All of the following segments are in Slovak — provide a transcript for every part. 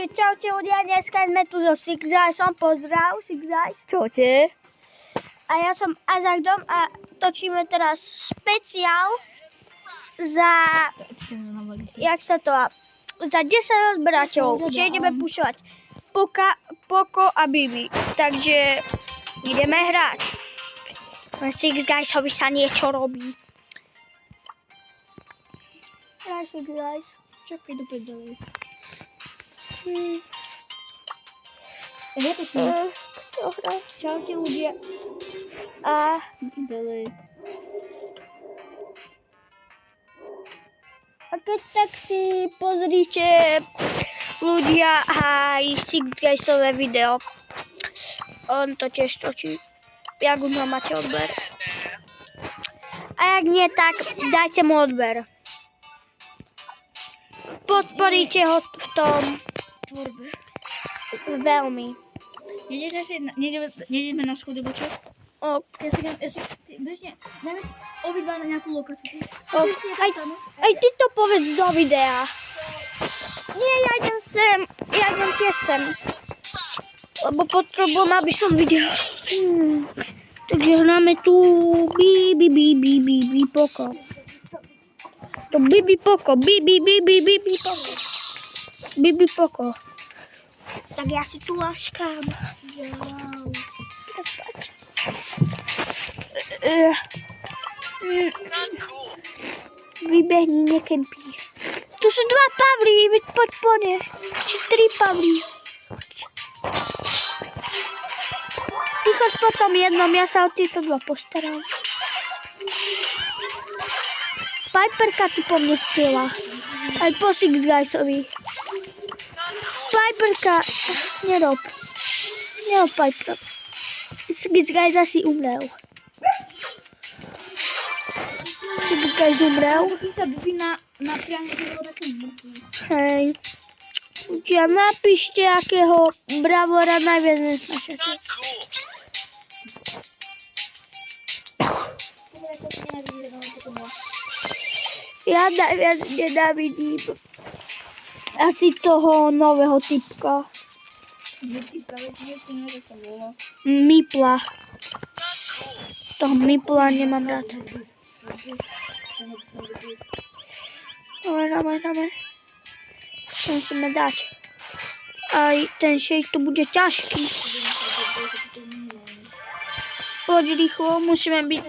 Čaute ľudia, dneska sme tu so Sixeysom, pozdrav Sixeys. Čaute. A ja som Azagdom a točíme teraz špeciál za, jak sa to, za 10 odberateľov, že ideme pušovať Poco a Bibi, takže ideme hrať. Sixeysovi sa niečo robí. Hraj Sixeys. Čakaj do prdele. Kto hrá? Čaute ľudia. A Prdele. keď tak si pozrite ľudia aj Sixeysové video. On to tiež točí. Jak u mňa máte odber. A jak nie, tak dajte mu odber. Podporíte ho v tom Tvorbe. veľmi. Nejdeme na schody boček? Ja si bežne, najmä obidva na nejakú lokáciu. Aj ty to povedz do videa. Nie, ja idem sem. Ja idem tiež sem. Lebo potrebujem, aby som videl. Takže hráme tu Bibi Poco. To Bibi Poco. Bibi Poco. Tak ja si tu láškám. Tak poď. Vybehni, nekempí. Tu sú 2 pavlí, poď po ne. Či 3 pavlí. Ty choď po tom jednom, ja sa o tieto 2 postaram. Piperka tu po mne spieva. Aj po Sixeysovi. Piperka, nerob Piper. Sixeys asi umrel. Sixeys umrel. Keď sa Bibi na prianke, tak som mŕtvý. Hej. Ja napíšte, akého bravora najviac nesnášate. Ja najviac nenávidím asi toho nového typka. Mipla. Toho Mipla nemám rád. Dáme. To musíme dať. Aj ten shake tu bude ťažký. Poď rýchlo, musíme byť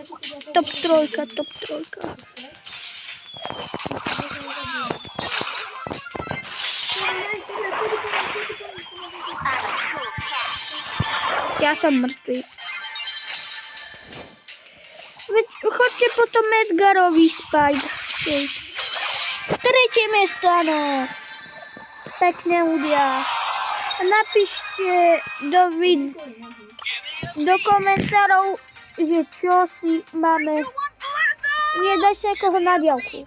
top 3. Ja som mŕtvý. Veď chodte potom Edgarovi spať. 3. miesto, áno. Pekne ľudia. Napíšte do komentárov, že čo si máme. Nie, daj si niekoho na diaľku.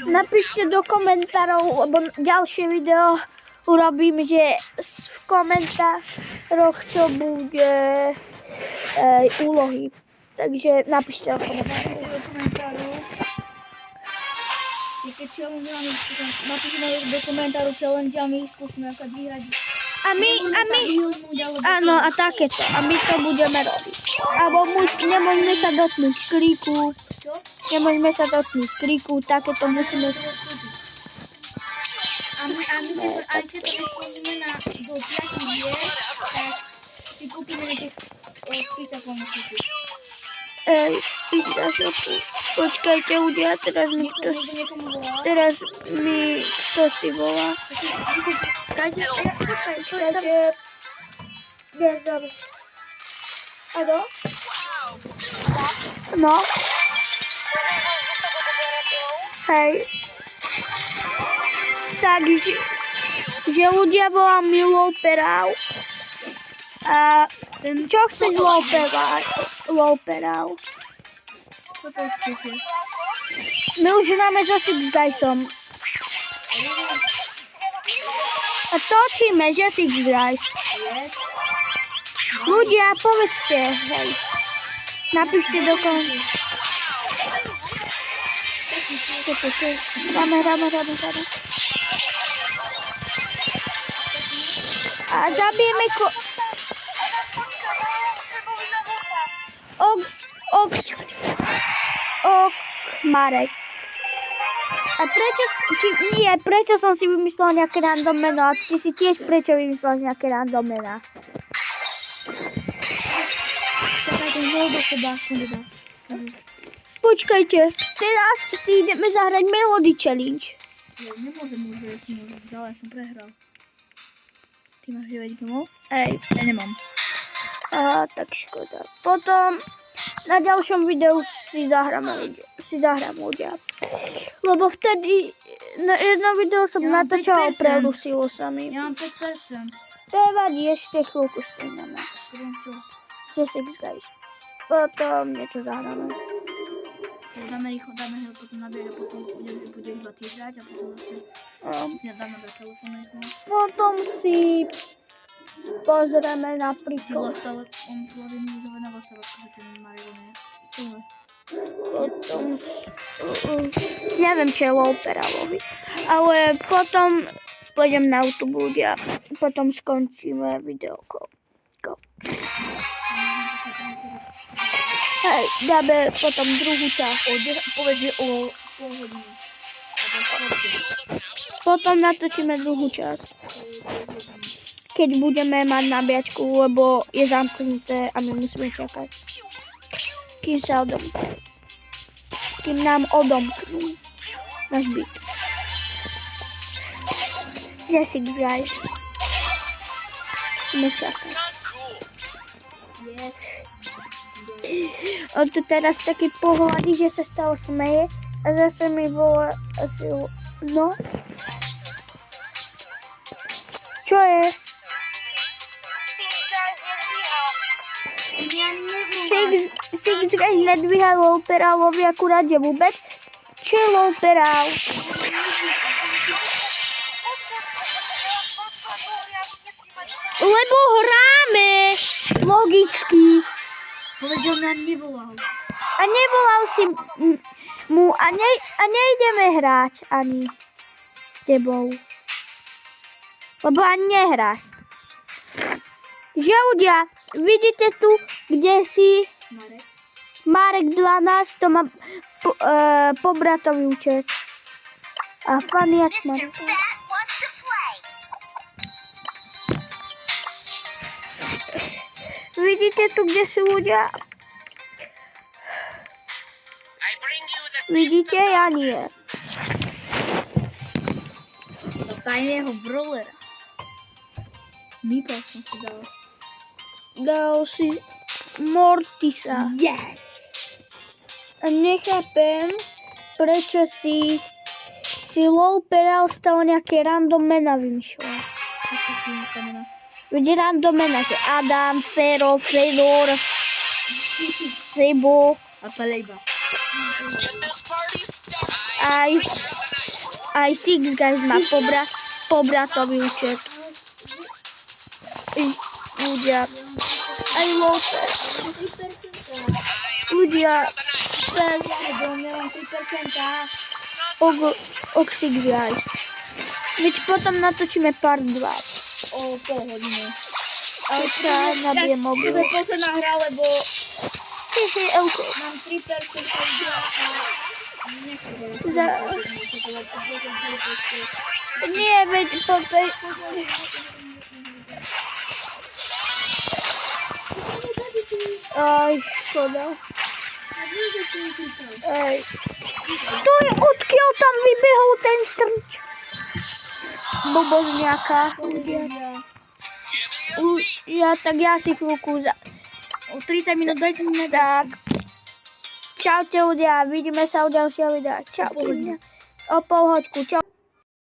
Napíšte do komentárov, lebo ďalšie video urobím, že v komentároch čo bude úlohy. Takže napíšte do komentárov. Keď napíšeme do komentáru challenge a my skúsime ako vyhrať. A my, áno, a takéto. A my to budeme robiť. Alebo nemôžeme sa dotknúť kríku. Nemôžeme sa dotknúť kríku, takéto musíme... A my aj keď to nespomíme do 5 hier, tak si kúpime na tých pizza pomočníky. Pizza shopu. Počkajte ľudia, teraz mi kto si volá. Počkajte. Áno? No. Hej. Takže že ľudia volám mi Loperav. A čo chceš Loperav? My už hráme so Sixeysom. A točíme, že Sixeys. Ľudia, povedzte, hej. Napíšte do komentárov. Hráme. A zabijeme Marek. A prečo som si vymyslel nejaké random meno? A ty si tiež prečo vymyslel nejaké random mena? Počkajte, teraz si ideme zahrať Melody Challenge. Ja nemôžem, ale ja som prehral. Ty máš 9 gemov? Ej, Ja nemám. tak škoda. Potom na ďalšom videu si zahrám ľudia. Lebo vtedy na jedno video som Ja mám natáčala 5%. prerusilo sa mi. Ja mám 5%. To je vadí, ešte chvíľku stíname. Potom čo? The Six Guys. Potom niečo zahráme. Dáme rýchlo, potom nabieť a potom budem iba tiež hrať a potom ja dáme do telefónu. Potom si pozrieme Ty napríklad. stále on tvorí minimalizovaná sa že ten Mario nie. Čože? Potom neviem, čo je Looperálovi. Ale potom pôjdem na YouTube ľudia. Potom skončíme video. Go. Hej, dáme potom druhú časť. Povedz, že o pol hodiny. Potom natočíme druhú časť. Keď budeme mať nabíjačku, lebo je zamknuté a my musíme čakať. Kým nám odomknú náš byt. The Six Guys. Musíme čakať. On tu teraz taký pohľadí, že sa stále smeje a zase mi volá asi... No? Čo je? Six Guys nedvíha Looperálovi akurát, že vôbec. Čo je Looperál? Lebo hráme! Logicky. Povedz, že on nám nevolal. A nevolal si mu a nejdeme hrať ani s tebou. Lebo ani nehráš. Že ľudia, vidíte tu, kde si Marek 12, to má pobratový účet. A Faniac má. Vidíte tu, kde sú ľudia? Vidíte? Ja nie. Do tajného brawlera. Meeple som si dal. Dal si Mortisa. Yes! A nechápem, prečo si Looperal stále nejaké random mena vymýšľal. Ako si sa mená? Veď random mena, že Adam, Fero, Fedor, Sebo, A Talejba. aj Six Guys má pobratový účet. Ľudia, aj Looper. Ľudia, bez Ja mám 3%. Six Guys. Veď potom natočíme part 2. O pol hodiny. Ale sa nabije mobil. To je posledná hra, lebo Elko. mám 3% a Nie, veď poďme. Aj, škoda. Ej. To je, odkiaľ tam vybehol ten strč? Blbosť nejaká. Tak ja si chvíľku o 30 minút dajte mi tak. Čaute ľudia, vidíme sa u ďalšieho videa. Čau. O pol hoďku, čau.